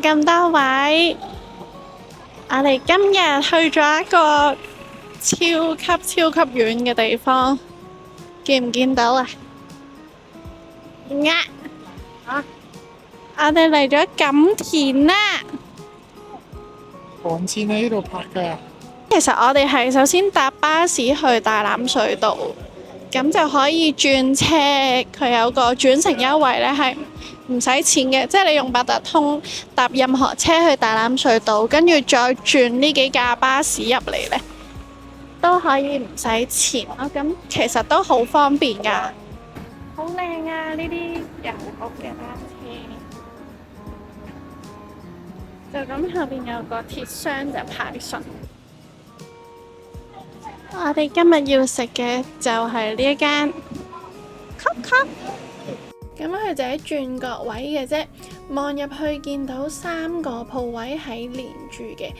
咁多位，我哋今日去咗一個超級遠嘅地方，見唔見到啊？我哋嚟咗錦田啦。趕錢喺呢度拍㗎。其實我哋係首先搭巴士去大欖隧道，咁就可以轉車，佢有個轉乘優惠呢，係唔使錢嘅，即係你用八達通搭任何車去大欖隧道，跟住再轉呢幾架巴士入嚟呢，都可以唔使錢咯。咁其實都好方便㗎，好靚啊！呢啲郵局嘅單車，就咁後邊有個鐵箱就派信。我哋今日要食嘅就係呢一間 Coco， 咁佢就喺轉角位嘅啫，望入去見到3個鋪位係連住嘅，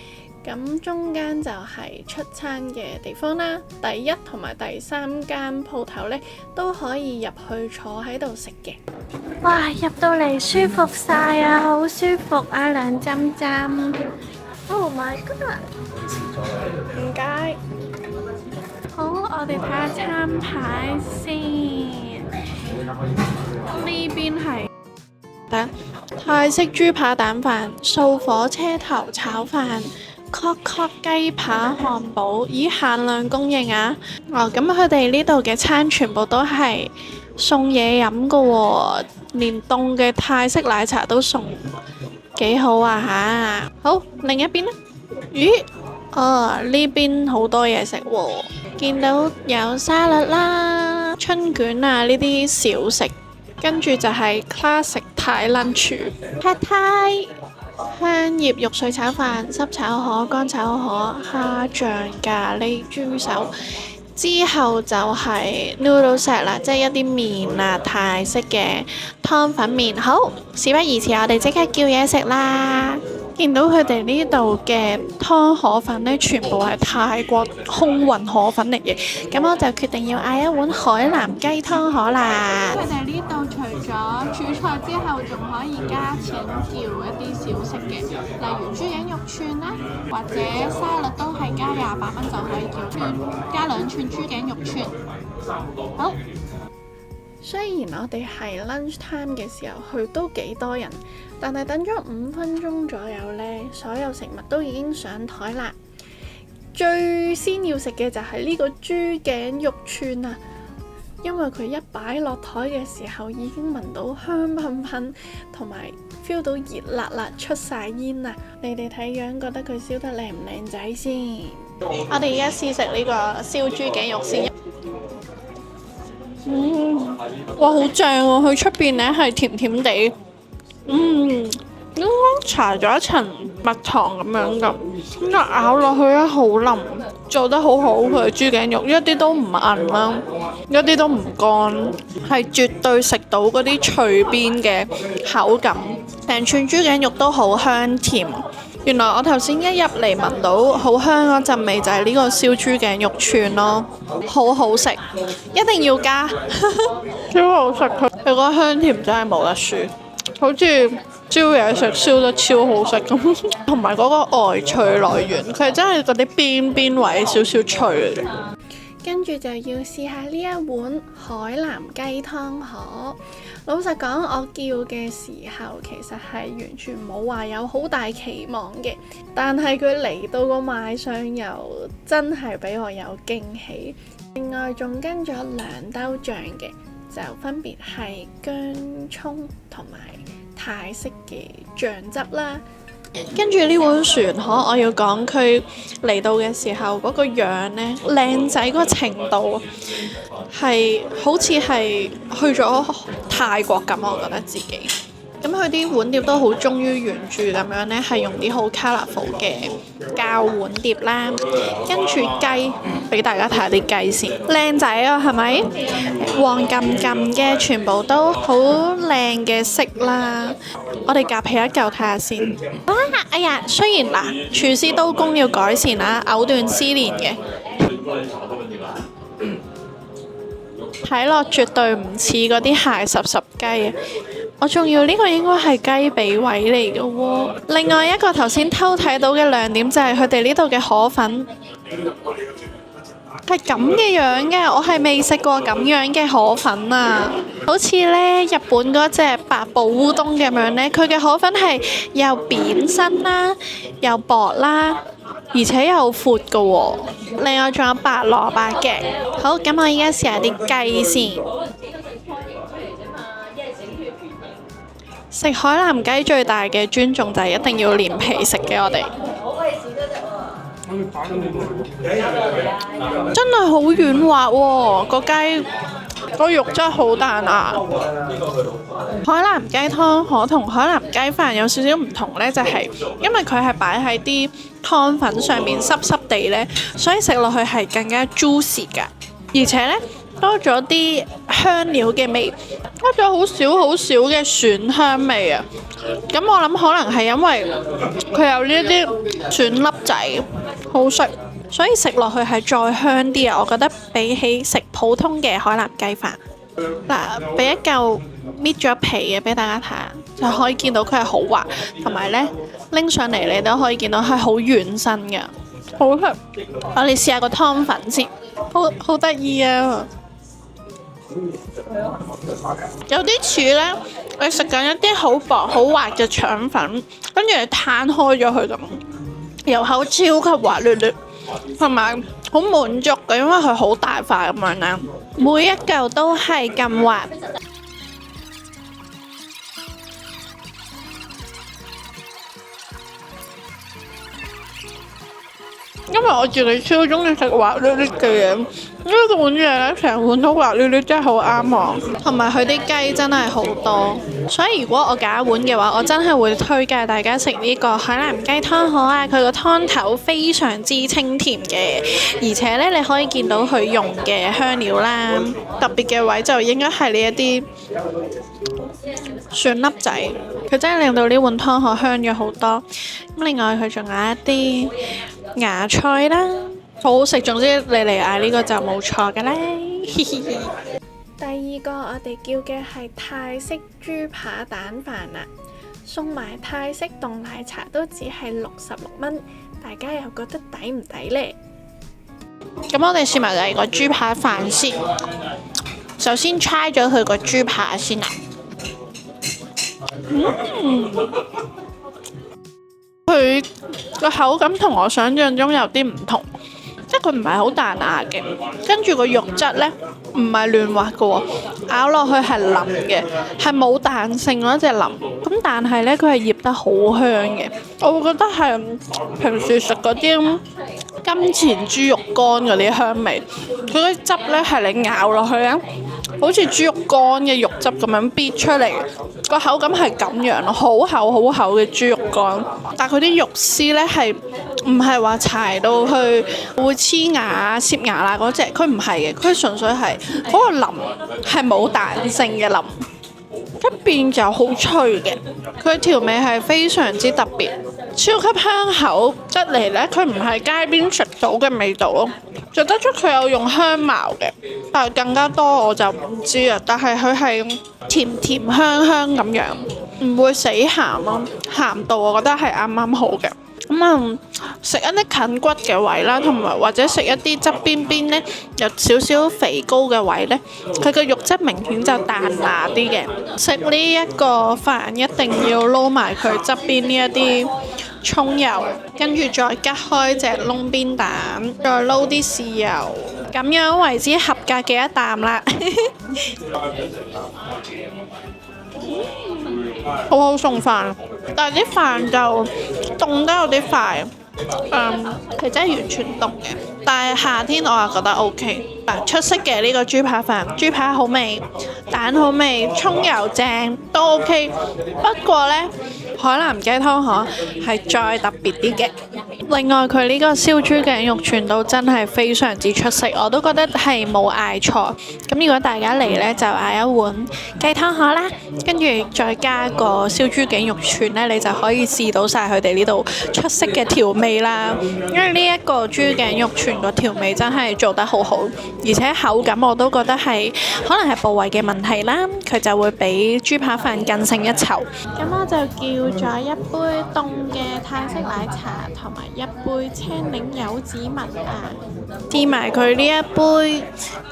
咁中間就係出餐嘅地方啦。第一同埋第3間鋪頭呢，都可以入去坐喺度食嘅。哇！入到嚟舒服晒啊，好舒服啊，涼浸浸。Oh my god！ 唔該。好，我哋睇下餐牌先。呢邊係泰式豬扒蛋飯、素火車頭炒飯、Coco 雞扒漢堡，咦，限量供應啊！哦，咁佢哋呢度嘅餐全部都係送嘢飲噶喎，連凍嘅泰式奶茶都送，幾好啊嚇！好，另一邊呢？咦？呢邊好多嘢食喎，見到有沙律啦、春卷啊呢啲小食，跟住就係 classic 泰 lunch、Pad Thai、香葉肉碎炒飯、濕炒河、乾炒河、蝦醬咖喱豬手。之後就係 noodle set 啦，即係一啲麵啊，泰式嘅湯粉麵。好，事不宜遲，我哋即刻叫嘢食啦！見到佢哋呢度嘅湯河粉呢，全部係泰國空運河粉嚟嘅，咁我就決定要嗌一碗海南雞湯河啦。佢哋呢度除咗主菜之後，仲可以加錢叫一啲小食嘅，例如豬頸肉串啦，或者沙律都係加28蚊就可以叫串，加2串豬頸肉串。好。雖然我哋係 lunch time 嘅時候去都幾多人，但係等咗5分鐘左右呢，所有食物都已經上枱啦。最先要食嘅就係呢個豬頸肉串啊，因為佢一擺落枱嘅時候已經聞到香噴噴，同埋 feel 到熱辣辣出晒煙啊！你哋睇樣覺得佢燒得靚唔靚仔先？我哋而家試食呢個燒豬頸肉先。哇，好正喎！佢出邊呢係甜甜地，應該搽咗一層蜜糖咁樣㗎，咁咬落去咧好腍，做得好好。佢嘅豬頸肉一啲都唔硬啦，一啲都唔乾，係絕對食到嗰啲脆邊嘅口感。成串豬頸肉都好香甜。原來我頭先一入嚟聞到好香嗰陣味就係呢個燒豬頸肉串咯，好好食，一定要加，超好食。佢個香甜真係冇得輸，好似燒嘢食燒得超好食咁，同埋嗰個外脆來源，佢真係嗰啲邊位少少脆嘅。跟住就要試下呢一碗海南雞湯河。老實講，我叫嘅時候其實係完全冇話有好大期望嘅，但係佢嚟到個賣相又真係俾我有驚喜。另外仲跟咗2兜醬嘅，就分別係薑葱同埋泰式嘅醬汁啦。跟住呢碗船河，我要講佢嚟到嘅時候嗰個樣呢，靚仔嗰個程度係好似係去咗泰國咁，我覺得自己。咁佢啲碗碟都好忠於原著咁樣呢，係用啲好 colourful 嘅膠碗碟啦。跟住雞，俾大家睇下啲雞先，靚仔啊，係咪？黃冚冚嘅，全部都好靚嘅色啦。我哋夾起一嚿睇下先。哇！哎呀，雖然嗱，廚師刀工要改善啦，藕斷絲連嘅。睇落絕對唔似嗰啲鞋十雞啊！我仲要呢個應該係雞髀位嚟嘅喎。另外一個頭先偷睇到嘅亮點就係佢哋呢度嘅河粉係咁嘅樣嘅，我係未食過咁樣嘅河粉啊！好似呢日本嗰隻八寶烏冬咁樣呢，佢嘅河粉係又扁身啦，又薄啦，而且又闊嘅喎。另外仲有白蘿蔔嘅。好，咁我依家試下啲雞先。食海南雞最大嘅尊重就係一定要連皮食嘅，我哋真係好軟滑喎，個雞個肉真係好彈牙。海南雞湯河同海南雞飯有少少唔同呢，就係因為佢係擺喺啲湯粉上面濕濕地呢，所以食落去係更加 juicy 㗎，而且呢，多咗啲香料嘅味，多咗好少嘅蒜香味啊！咁我諗可能係因為佢有呢啲蒜粒仔好食，所以食落去係再香啲啊！我覺得比起食普通嘅海南雞飯，嗱，俾一嚿搣咗皮嘅俾大家睇下，就可以見到佢係好滑，同埋呢拎上嚟你都可以見到係好軟身嘅，好食。我哋試下個湯粉先，好得意啊！有啲似呢，你食緊一啲好薄好滑嘅腸粉，跟住你攤開咗佢咁，入口超級滑捋捋，同埋好滿足嘅，因為佢好大塊咁樣啦，每一嚿都係咁滑。因為我自己超中意食滑捋捋嘅嘢，呢碗嘢咧成碗都滑捋捋，真係好啱我。同埋佢啲雞真係好多，所以如果我揀一碗嘅話，我真係會推介大家食呢個海南雞湯河啊！佢個湯頭非常之清甜嘅，而且咧你可以見到佢用嘅香料啦，特別嘅位就應該係呢一啲蒜粒仔，佢真係令到呢碗湯河香咗好多。咁另外佢仲有一啲芽菜啦，好好食。總之你嚟嗌呢個就冇錯嘅啦。第二個我哋叫嘅係泰式豬扒蛋飯啦，送埋泰式凍奶茶都只係66蚊，大家又覺得抵唔抵呢？咁我哋試埋第二個豬扒飯先，首先 try 咗佢個豬扒先啦。佢個口感同我想象中有啲唔同，即係佢唔係好彈牙嘅，跟住個肉質呢唔係嫩滑嘅喎，咬落去係腍嘅，係冇彈性嗰隻腍。咁但係呢，佢係醃得好香嘅，我會覺得係平時食嗰啲金錢豬肉乾嗰啲香味。佢啲汁呢係你咬落去啊，好似豬肉乾嘅肉汁咁樣逼出嚟，個口感係咁樣咯，好厚嘅豬肉乾，但係佢啲肉絲呢係唔係話柴到去會黐牙攝牙啦嗰隻，佢唔係嘅，佢純粹係嗰個腍係冇彈性嘅腍，一邊就好脆嘅，佢調味係非常之特別，超級香口，質嚟呢，佢唔係街邊食到嘅味道咯，就得出佢有用香茅嘅，但係更加多我就唔知啦，但係佢係甜香咁樣，唔會死鹹咯，鹹度我覺得係啱啱好嘅。咁食一啲近骨嘅位啦，同埋或者食一啲側邊呢有少少肥膏嘅位呢，佢個肉質明顯就彈牙啲嘅。食呢一個飯一定要撈埋佢側邊呢一啲葱油，跟住再吉開隻窿邊蛋，再撈啲豉油，咁樣為之合格嘅一啖啦。好好送飯，但係啲飯就凍得有啲快，佢真係完全凍嘅。但係夏天我又覺得 OK。出色嘅呢個豬扒飯，豬扒好味，蛋好味，葱油正都 OK。不過呢，海南雞湯河係再特別啲嘅。另外佢呢個燒豬頸肉全都真係非常之出色，我都覺得係冇嗌錯。咁如果大家嚟呢，就嗌一碗雞湯河啦，跟住再加個燒豬頸肉串呢，你就可以試到晒佢哋呢度出色嘅調味啦。因為呢一個豬頸肉串個調味真係做得好好，而且口感我都覺得係可能係部位嘅問問題啦，佢就會比豬扒飯更勝一籌。咁我就叫咗一杯凍嘅泰式奶茶同埋一杯青檸柚子蜜啊，試埋佢呢一杯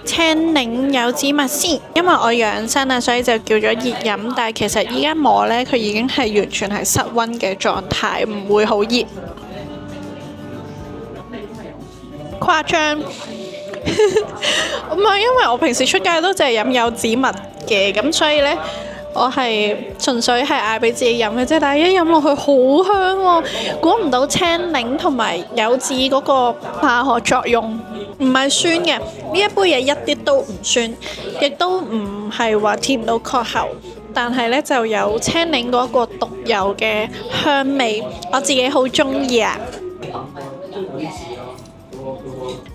青檸柚子蜜先。因為我養生啊，所以就叫咗熱飲，但係其實依家摸呢，佢已經係完全係室溫嘅狀態，唔會好熱。誇張。唔係，因為我平時出街都淨係飲柚子蜜嘅，咁所以呢，我係純粹係嗌俾自己飲嘅啫。但係一飲落去好香喎，估唔到青檸同埋柚子嗰個化學作用唔係酸嘅，呢一杯嘢一啲都唔酸，亦都唔係話甜到渴喉，但係呢就有青檸嗰個獨有嘅香味，我自己好中意啊！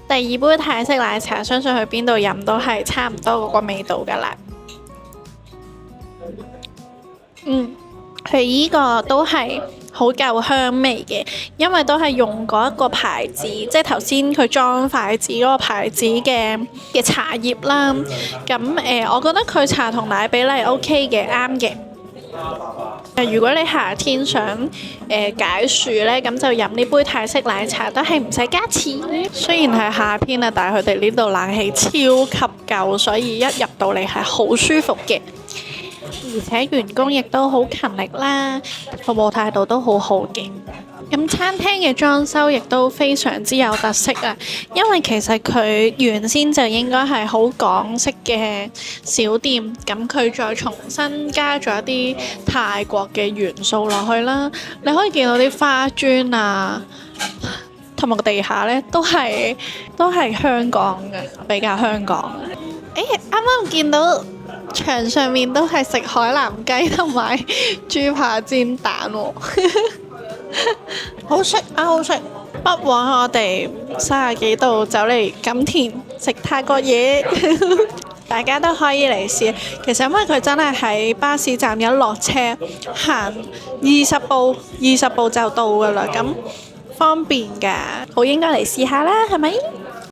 第二杯泰式奶茶，相信去邊度飲都係差唔多嗰個味道㗎啦。佢依個都係好夠香味嘅，因為都係用嗰一個牌子，即係頭先佢裝筷子嗰個牌子嘅茶葉啦。咁我覺得佢茶同奶比例 OK 嘅，啱嘅。如果你夏天想解暑呢，咁就飲呢杯泰式奶茶都係唔使加錢。雖然係夏天啊，但係佢哋呢度冷氣超級夠，所以一入到嚟係好舒服嘅。而且員工亦都好勤力啦，服務態度都好好嘅。咁餐廳嘅裝修亦都非常之有特色啊，因為其實佢原先就應該係好港式嘅小店，咁佢再重新加咗一啲泰國嘅元素落去啦。你可以見到啲花磚啊，同埋個地下呢都係香港嘅，比較香港。啱啱見到牆上面都係食海南雞同埋豬扒煎蛋喎。好食啊，好食！不枉我哋30幾度走嚟錦田食泰國嘢，大家都可以嚟試。其實因為佢真係喺巴士站一落車，行20步就到㗎啦，咁方便㗎，好應該嚟試下啦，係咪？